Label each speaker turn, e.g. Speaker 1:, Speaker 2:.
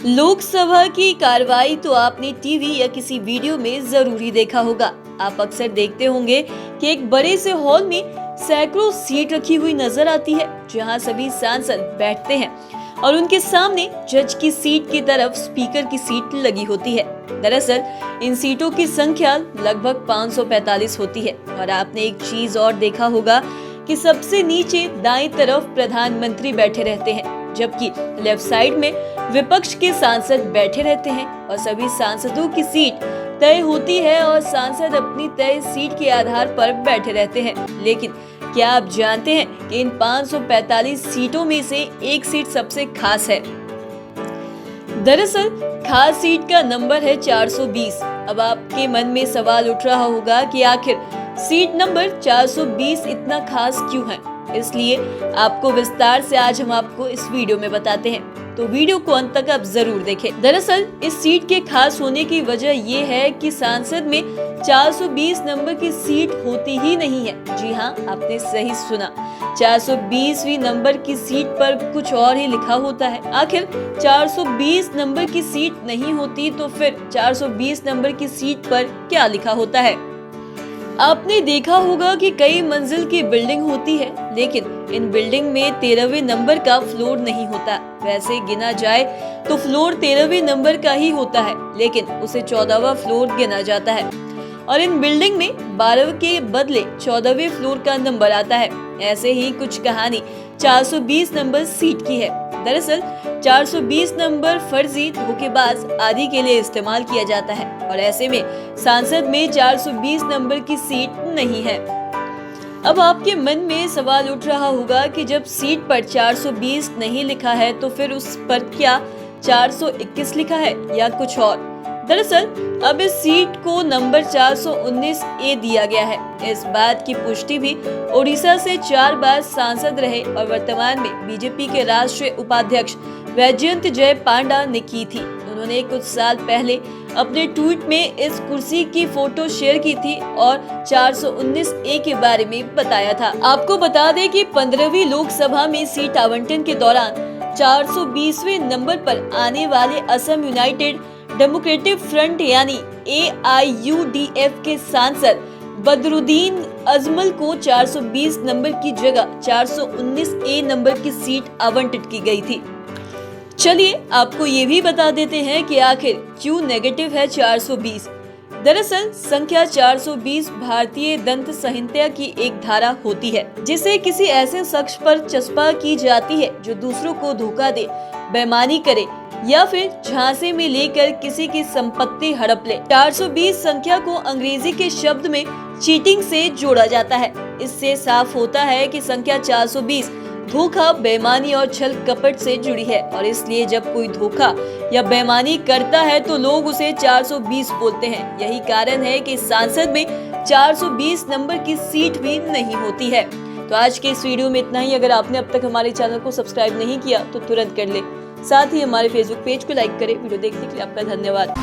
Speaker 1: लोकसभा की कार्रवाई तो आपने टीवी या किसी वीडियो में जरूर ही देखा होगा। आप अक्सर देखते होंगे कि एक बड़े से हॉल में सैकड़ों सीट रखी हुई नजर आती है, जहां सभी सांसद बैठते हैं और उनके सामने जज की सीट की तरफ स्पीकर की सीट लगी होती है। दरअसल इन सीटों की संख्या लगभग 545 होती है और आपने एक चीज और देखा होगा कि सबसे नीचे दाईं तरफ प्रधानमंत्री बैठे रहते हैं, जबकि लेफ्ट साइड में विपक्ष के सांसद बैठे रहते हैं और सभी सांसदों की सीट तय होती है और सांसद अपनी तय सीट के आधार पर बैठे रहते हैं। लेकिन क्या आप जानते हैं कि इन 545 सीटों में से एक सीट सबसे खास है? दरअसल खास सीट का नंबर है 420। अब आपके मन में सवाल उठ रहा होगा कि आखिर सीट नंबर 420 इतना खास क्यों है? इसलिए आपको विस्तार से आज हम आपको इस वीडियो में बताते हैं, तो वीडियो को अंत तक आप जरूर देखें। दरअसल इस सीट के खास होने की वजह ये है कि सांसद में 420 नंबर की सीट होती ही नहीं है। जी हाँ, आपने सही सुना, 420वीं नंबर की सीट पर कुछ और ही लिखा होता है। आखिर 420 नंबर की सीट नहीं होती तो फिर 420 नंबर की सीट पर क्या लिखा होता है? आपने देखा होगा कि कई मंजिल की बिल्डिंग होती है, लेकिन इन बिल्डिंग में 13वें नंबर का फ्लोर नहीं होता। वैसे गिना जाए तो फ्लोर 13वें नंबर का ही होता है, लेकिन उसे 14वां फ्लोर गिना जाता है और इन बिल्डिंग में 12 के बदले 14वें फ्लोर का नंबर आता है। ऐसे ही कुछ कहानी 420 नंबर सीट की है। दरअसल 420 नंबर फर्जी, धोखेबाज आदि के लिए इस्तेमाल किया जाता है और ऐसे में सांसद में 420 नंबर की सीट नहीं है। अब आपके मन में सवाल उठ रहा होगा कि जब सीट पर 420 नहीं लिखा है तो फिर उस पर क्या 421 लिखा है या कुछ और? दरअसल अब इस सीट को नंबर 419A दिया गया है। इस बात की पुष्टि भी ओडिशा से 4 बार सांसद रहे और वर्तमान में बीजेपी के राष्ट्रीय उपाध्यक्ष वैजयंत जय पांडा ने की थी। उन्होंने कुछ साल पहले अपने ट्वीट में इस कुर्सी की फोटो शेयर की थी और 419A के बारे में बताया था। आपको बता दें कि 15वीं लोकसभा में सीट आवंटन के दौरान 420वें नंबर पर आने वाले असम यूनाइटेड डेमोक्रेटिक फ्रंट यानी AIUDF के सांसद बदरुद्दीन अजमल को 420 नंबर की जगह 419A नंबर की सीट आवंटित की गई थी। चलिए आपको ये भी बता देते हैं कि आखिर क्यों नेगेटिव है 420। दरअसल संख्या 420 भारतीय दंत संहिता की एक धारा होती है, जिसे किसी ऐसे शख्स पर चस्पा की जाती है जो दूसरों को धोखा दे, बेईमानी करे या फिर झांसे में लेकर किसी की संपत्ति हड़प ले। 420 संख्या को अंग्रेजी के शब्द में चीटिंग से जोड़ा जाता है। इससे साफ होता है कि संख्या 420 धोखा, बेईमानी और छल कपट से जुड़ी है और इसलिए जब कोई धोखा या बेईमानी करता है तो लोग उसे 420 बोलते हैं। यही कारण है कि सांसद में 420 नंबर की सीट भी नहीं होती है। तो आज के इस वीडियो में इतना ही। अगर आपने अब तक हमारे चैनल को सब्सक्राइब नहीं किया तो तुरंत कर ले, साथ ही हमारे फेसबुक पेज को लाइक करें। वीडियो देखने के लिए आपका धन्यवाद।